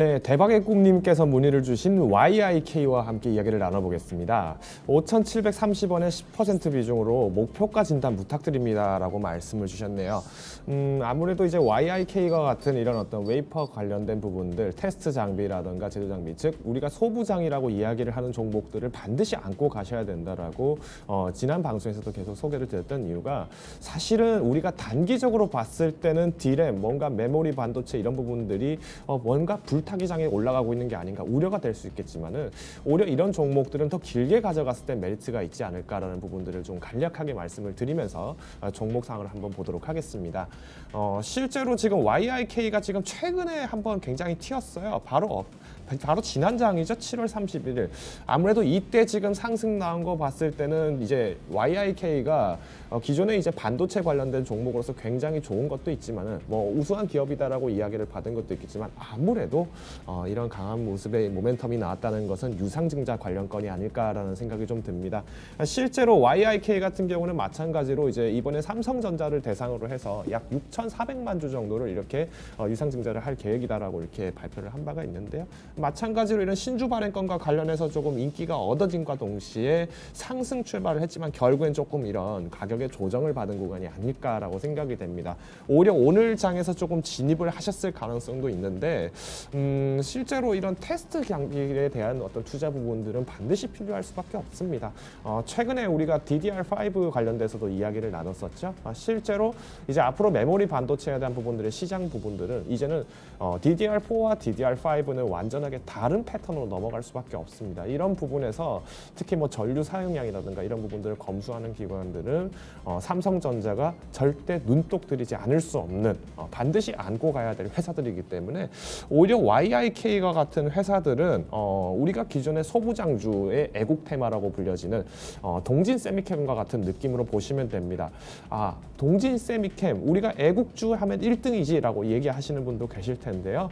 네, 대박의 꿈님께서 문의를 주신 YIK와 함께 이야기를 나눠보겠습니다. 5,730원의 10% 비중으로 목표가 진단 부탁드립니다라고 말씀을 주셨네요. 아무래도 이제 YIK과 같은 이런 어떤 웨이퍼 관련된 부분들, 테스트 장비라든가 제조 장비, 즉 우리가 소부장이라고 이야기를 하는 종목들을 반드시 안고 가셔야 된다라고 지난 방송에서도 계속 소개를 드렸던 이유가 사실은 우리가 단기적으로 봤을 때는 D램, 뭔가 메모리 반도체 이런 부분들이 뭔가 불타기장에 올라가고 있는 게 아닌가 우려가 될 수 있겠지만은 오히려 이런 종목들은 더 길게 가져갔을 때 메리트가 있지 않을까라는 부분들을 좀 간략하게 말씀을 드리면서 종목 상을 한번 보도록 하겠습니다. 실제로 지금 YIK가 지금 최근에 한번 굉장히 튀었어요. 바로 지난 장이죠. 7월 31일. 아무래도 이때 지금 상승 나온 거 봤을 때는 이제 YIK가 기존에 이제 반도체 관련된 종목으로서 굉장히 좋은 것도 있지만은 뭐 우수한 기업이다라고 이야기를 받은 것도 있겠지만 아무래도 이런 강한 모습의 모멘텀이 나왔다는 것은 유상증자 관련 건이 아닐까라는 생각이 좀 듭니다. 실제로 YIK 같은 경우는 마찬가지로 이제 이번에 삼성전자를 대상으로 해서 약 6,400만 주 정도를 이렇게 유상증자를 할 계획이다라고 이렇게 발표를 한 바가 있는데요. 마찬가지로 이런 신주 발행권과 관련해서 조금 인기가 얻어진과 동시에 상승 출발을 했지만 결국엔 조금 이런 가격의 조정을 받은 구간이 아닐까라고 생각이 됩니다. 오히려 오늘 장에서 조금 진입을 하셨을 가능성도 있는데 실제로 이런 테스트 장비에 대한 어떤 투자 부분들은 반드시 필요할 수밖에 없습니다. 최근에 우리가 DDR5 관련돼서도 이야기를 나눴었죠. 실제로 이제 앞으로 메모리 반도체에 대한 부분들의 시장 부분들은 이제는 DDR4와 DDR5는 완전하게 다른 패턴으로 넘어갈 수밖에 없습니다. 이런 부분에서 특히 뭐 전류 사용량이라든가 이런 부분들을 검수하는 기관들은 삼성전자가 절대 눈독 들이지 않을 수 없는 반드시 안고 가야 될 회사들이기 때문에 오히려 YIK와 같은 회사들은 우리가 기존의 소부장주의 애국 테마라고 불려지는 동진 세미캠과 같은 느낌으로 보시면 됩니다. 동진 세미캠 우리가 애국주 하면 1등이지라고 얘기하시는 분도 계실 텐데요.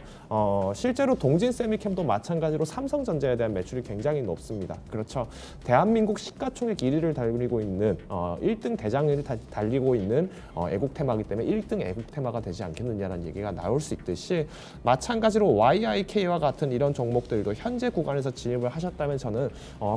실제로 동진 세미캠도 마찬가지로 삼성전자에 대한 매출이 굉장히 높습니다. 그렇죠. 대한민국 시가총액 1위를 달리고 있는 1등 대장을 달리고 있는 애국 테마이기 때문에 1등 애국 테마가 되지 않겠느냐라는 얘기가 나올 수 있듯이 마찬가지로 YIK와 같은 이런 종목들도 현재 구간에서 진입을 하셨다면 저는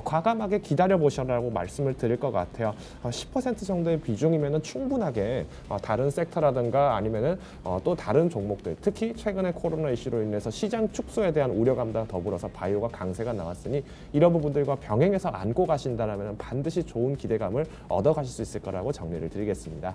과감하게 기다려 보시라고 말씀을 드릴 것 같아요. 10% 정도의 비중이면은 충분하게 다른 섹터라든가 아니면은 또 다른 종목들, 특히 최근에 코로나 이슈로 인해서 시장 축소에 대한 우려감과 더불어서 바이오가 강세가 나왔으니 이런 부분들과 병행해서 안고 가신다라면 반드시 좋은 기대감을 얻어 가실 수 있을 거라고 정리를 드리겠습니다.